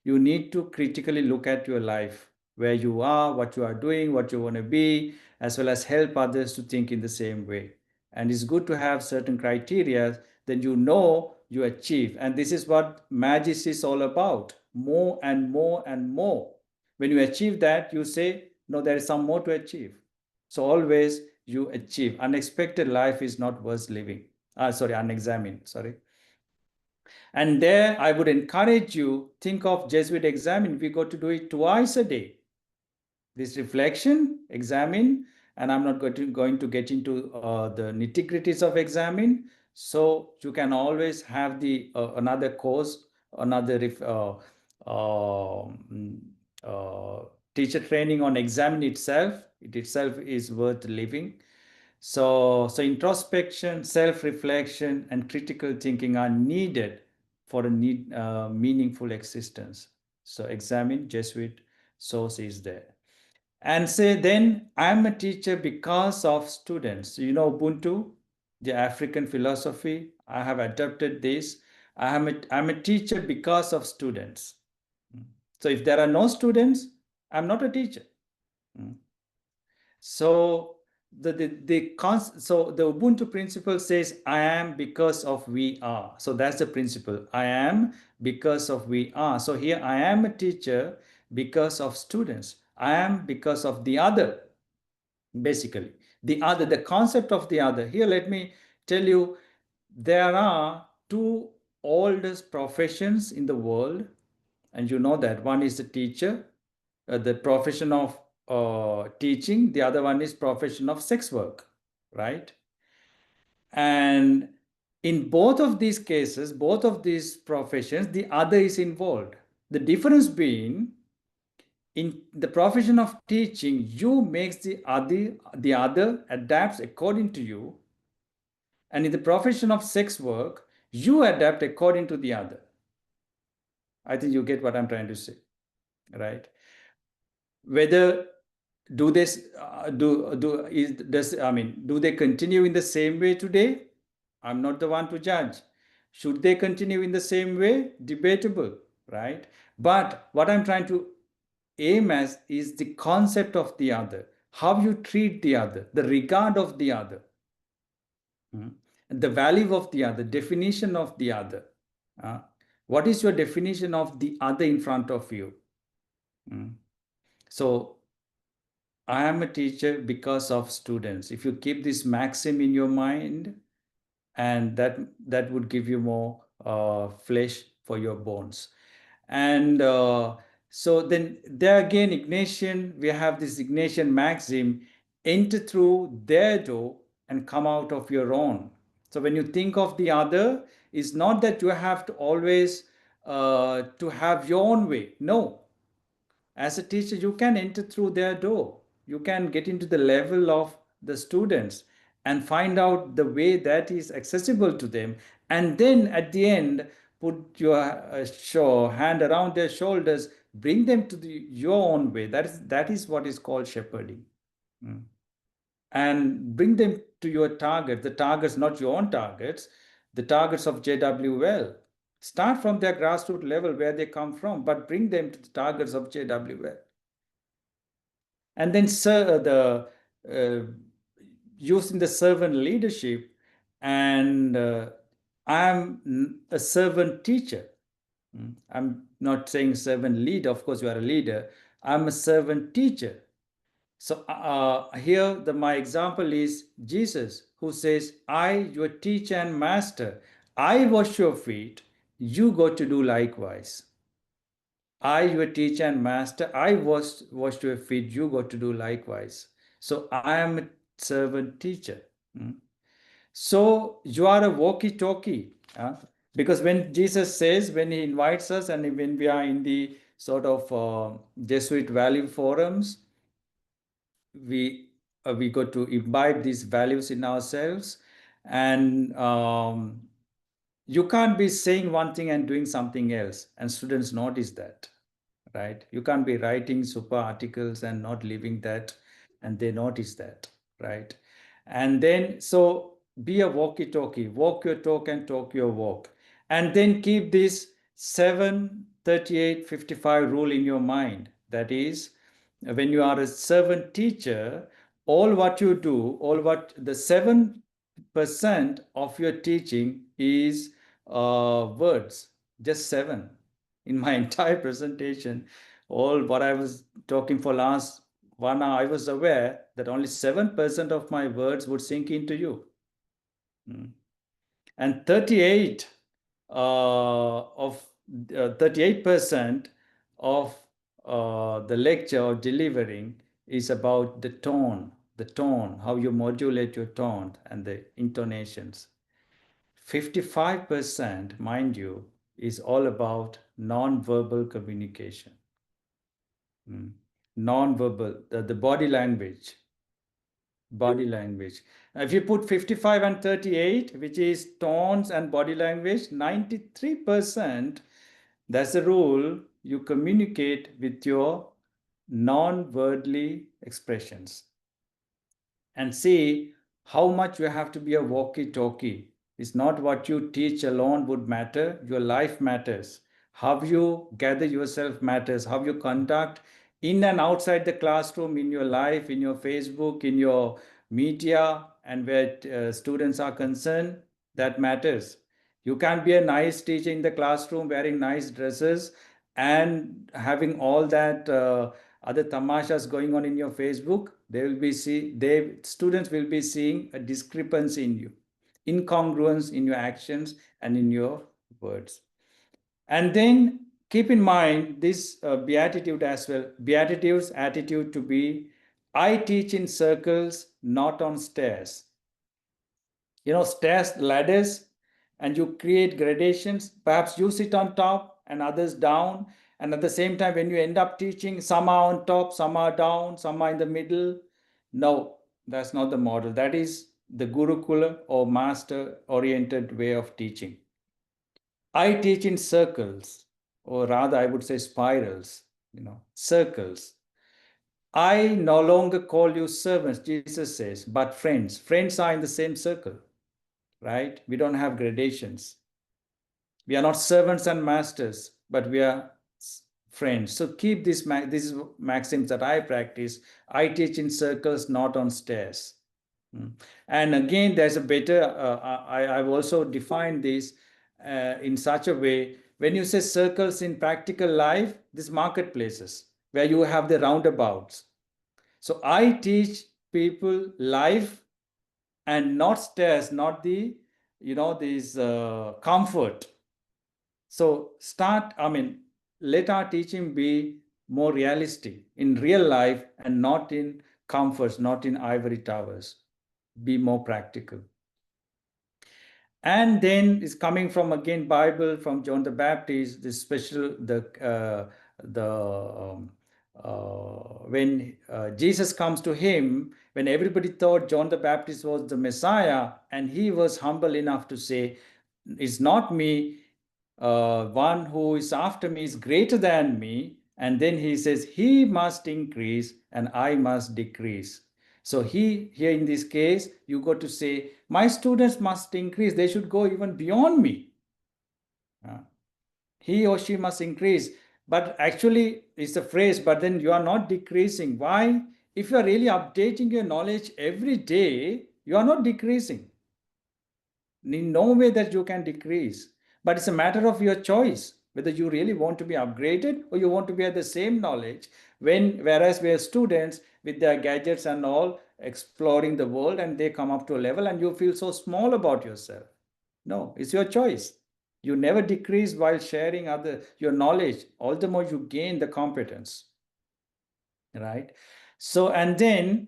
You need to critically look at your life, where you are, what you are doing, what you want to be, as well as help others to think in the same way. And it's good to have certain criteria, then you know you achieve. And this is what Magis is all about: more and more and more. When you achieve that, you say, no, there is some more to achieve. So always you achieve. Unexpected life is not worth living. Unexamined, sorry. And there I would encourage you, think of Jesuit examine. We got to do it twice a day. This reflection, examine, and I'm not going to get into the nitty-gritties of examine. So you can always have the another course, another teacher training on examine itself. It itself is worth living. So introspection, self-reflection, and critical thinking are needed for a meaningful existence. So examine, Jesuit source is there. And say, then I'm a teacher because of students. You know, Ubuntu, the African philosophy, I have adopted this. I'm a teacher because of students. So if there are no students, I'm not a teacher. So so the Ubuntu principle says, I am because of we are. So that's the principle. I am because of we are. So here I am a teacher because of students. I am because of the other, basically. The other, the concept of the other. Here, let me tell you, there are two oldest professions in the world, and you know that. One is the teacher, the profession of teaching. The other one is profession of sex work, right? And in both of these cases, both of these professions, the other is involved. The difference being, in the profession of teaching, you makes the other adapts according to you, and in the profession of sex work, you adapt according to the other. I think you get what I'm trying to say, right? Whether do this do they continue in the same way today? I'm not the one to judge. Should they continue in the same way? Debatable, right? But what I'm trying to aim as is the concept of the other, how you treat the other, the regard of the other, the value of the other, definition of the other. What is your definition of the other in front of you? So I am a teacher because of students. If you keep this maxim in your mind, and that would give you more flesh for your bones. And so then there again, Ignatian, we have this Ignatian maxim: enter through their door and come out of your own. So when you think of the other, it's not that you have to always to have your own way. No, as a teacher, you can enter through their door. You can get into the level of the students and find out the way that is accessible to them. And then at the end, put your hand around their shoulders, bring them to your own way. That is what is called shepherding. Mm. And bring them to your target, the targets, not your own targets, the targets of JWL. Start from their grassroots level where they come from, but bring them to the targets of JWL. And then using the servant leadership, and I'm a servant teacher. I'm not saying servant leader. Of course, you are a leader. I'm a servant teacher. So here, my example is Jesus, who says, I, your teacher and master, I wash your feet, you go to do likewise. I, your teacher and master, I washed your feet, you got to do likewise. So I am a servant teacher. So you are a walkie-talkie. Because when Jesus says, when he invites us, and when we are in the sort of Jesuit value forums, we got to imbibe these values in ourselves. And you can't be saying one thing and doing something else, and students notice that. Right? You can't be writing super articles and not living that, and they notice that, right? And then, so be a walkie-talkie, walk your talk and talk your walk. And then keep this 7-38-55 rule in your mind. That is, when you are a servant teacher, all what you do, all what the 7% of your teaching is words, just 7. In my entire presentation, all what I was talking for last 1 hour, I was aware that only 7% of my words would sink into you. And 38% of the lecture or delivering is about the tone, how you modulate your tone and the intonations. 55%, mind you, is all about non-verbal communication. Non-verbal, the body language. Body language. If you put 55 and 38, which is tones and body language, 93%, that's the rule, you communicate with your non-wordly expressions. And see how much you have to be a walkie-talkie. It's not what you teach alone would matter. Your life matters. How you gather yourself matters. How you conduct in and outside the classroom, in your life, in your Facebook, in your media, and where students are concerned, that matters. You can't be a nice teacher in the classroom wearing nice dresses and having all that other tamashas going on in your Facebook. Students will be seeing a discrepancy in you, incongruence in your actions and in your words. And then keep in mind this beatitude as well. Beatitude's attitude to be, I teach in circles, not on stairs. Stairs, ladders, and you create gradations. Perhaps you sit on top and others down. And at the same time, when you end up teaching, some are on top, some are down, some are in the middle. No, that's not the model. That is the Gurukula or master oriented way of teaching. I teach in circles, or rather, I would say spirals, circles. I no longer call you servants, Jesus says, but friends. Friends are in the same circle, right? We don't have gradations. We are not servants and masters, but we are friends. So keep these maxims that I practice. I teach in circles, not on stairs. And again, there's a better, I've also defined this in such a way. When you say circles in practical life, these marketplaces, where you have the roundabouts. So I teach people life and not stairs, not the, this comfort. So let our teaching be more realistic in real life and not in comforts, not in ivory towers. Be more practical. And then is coming from again Bible from John the Baptist, the special when Jesus comes to him, when everybody thought John the Baptist was the Messiah, and he was humble enough to say, "It's not me. One who is after me is greater than me." And then he says, "He must increase and I must decrease." So here in this case, you got to say, my students must increase. They should go even beyond me. He or she must increase. But actually, it's a phrase, but then you are not decreasing. Why? If you are really updating your knowledge every day, you are not decreasing. In no way that you can decrease. But it's a matter of your choice, whether you really want to be upgraded or you want to be at the same knowledge. Whereas we are students with their gadgets and all, exploring the world, and they come up to a level and you feel so small about yourself. No, it's your choice. You never decrease while sharing your knowledge. All the more you gain the competence, right? So, and then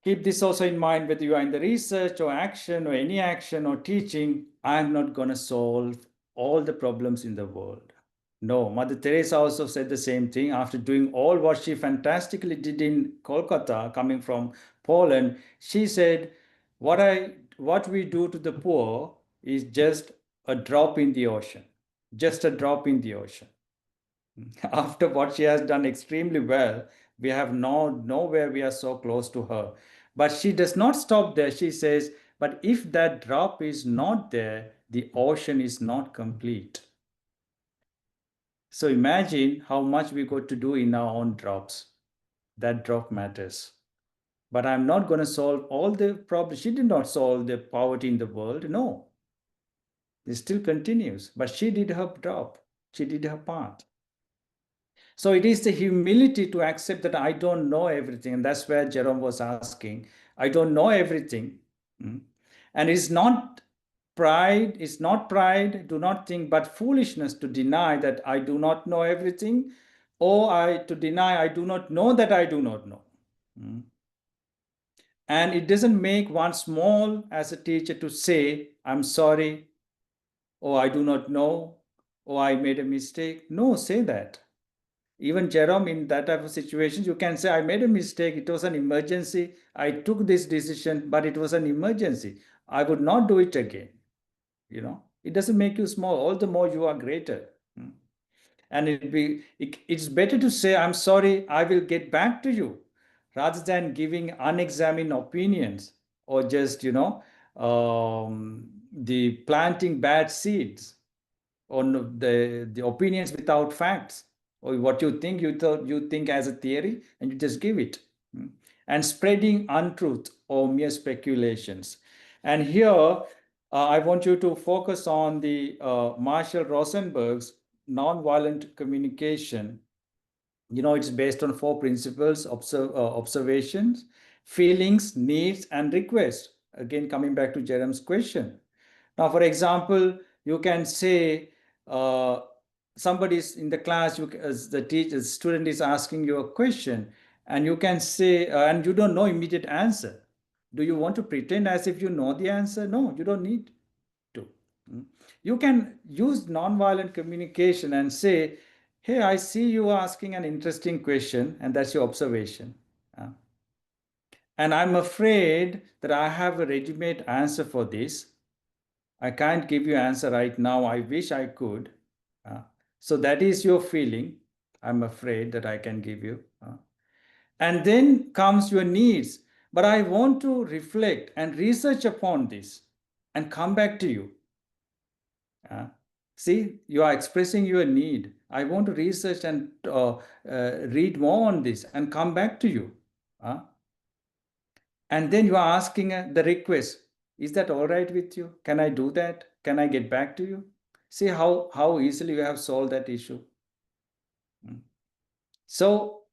keep this also in mind, whether you are in the research or action or any action or teaching, I'm not going to solve all the problems in the world. No, Mother Teresa also said the same thing after doing all what she fantastically did in Kolkata, coming from Poland. She said, what we do to the poor is just a drop in the ocean, just a drop in the ocean. After what she has done extremely well, we have nowhere we are so close to her. But she does not stop there. She says, but if that drop is not there, the ocean is not complete. So imagine how much we got to do in our own drops. That drop matters. But I'm not going to solve all the problems. She did not solve the poverty in the world. No, it still continues. But she did her drop. She did her part. So it is the humility to accept that I don't know everything. And that's where Jerome was asking. I don't know everything. And it's not pride, do not think, but foolishness to deny that I do not know everything, or to deny I do not know that I do not know. And it doesn't make one small as a teacher to say, I'm sorry, or I do not know, or I made a mistake. No, say that. Even Jerome, in that type of situation, you can say, I made a mistake. It was an emergency. I took this decision, but it was an emergency. I would not do it again. It doesn't make you small. All the more you are greater. And it's better to say, I'm sorry, I will get back to you, rather than giving unexamined opinions or just, the planting bad seeds on the opinions without facts, or what you think as a theory and you just give it. And spreading untruth or mere speculations. And here I want you to focus on the Marshall Rosenberg's nonviolent communication. It's based on 4 principles: observations, feelings, needs, and requests. Again, coming back to Jerome's question. Now, for example, you can say somebody's in the class, as the teacher, student is asking you a question, and you can say, and you don't know immediate answer. Do you want to pretend as if you know the answer? No, you don't need to. You can use nonviolent communication and say, hey, I see you asking an interesting question, and that's your observation. And I'm afraid that I have a ready-made answer for this. I can't give you answer right now. I wish I could. So that is your feeling. I'm afraid that I can give you. And then comes your needs. But I want to reflect and research upon this and come back to you. See, you are expressing your need. I want to research and read more on this and come back to you. And then you are asking the request, is that all right with you? Can I do that? Can I get back to you? See how easily you have solved that issue. So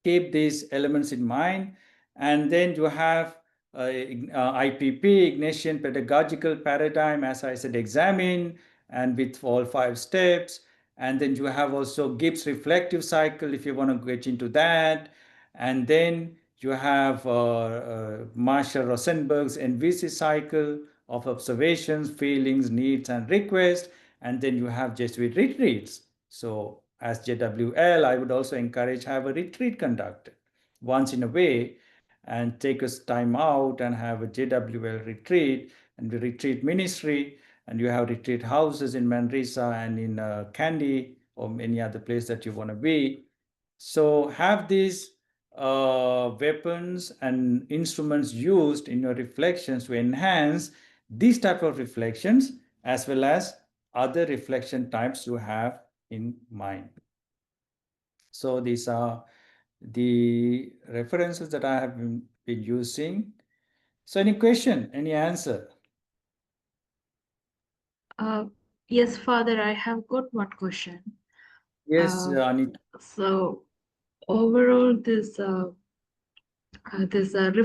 keep these elements in mind. And then you have IPP, Ignatian Pedagogical Paradigm, as I said, examine, and with all 5 steps. And then you have also Gibbs reflective cycle, if you want to get into that. And then you have Marshall Rosenberg's NVC cycle of observations, feelings, needs, and requests. And then you have Jesuit retreats. So as JWL, I would also encourage have a retreat conducted once in a way and take us time out and have a JWL retreat and the retreat ministry, and you have retreat houses in Manresa and in Kandy or any other place that you want to be. So have these weapons and instruments used in your reflections to enhance these type of reflections as well as other reflection types you have in mind. So these are the references that I have been using. So any question, any answer? Uh, yes, Father, I have got one question. Yes, Anita. So overall, this reflective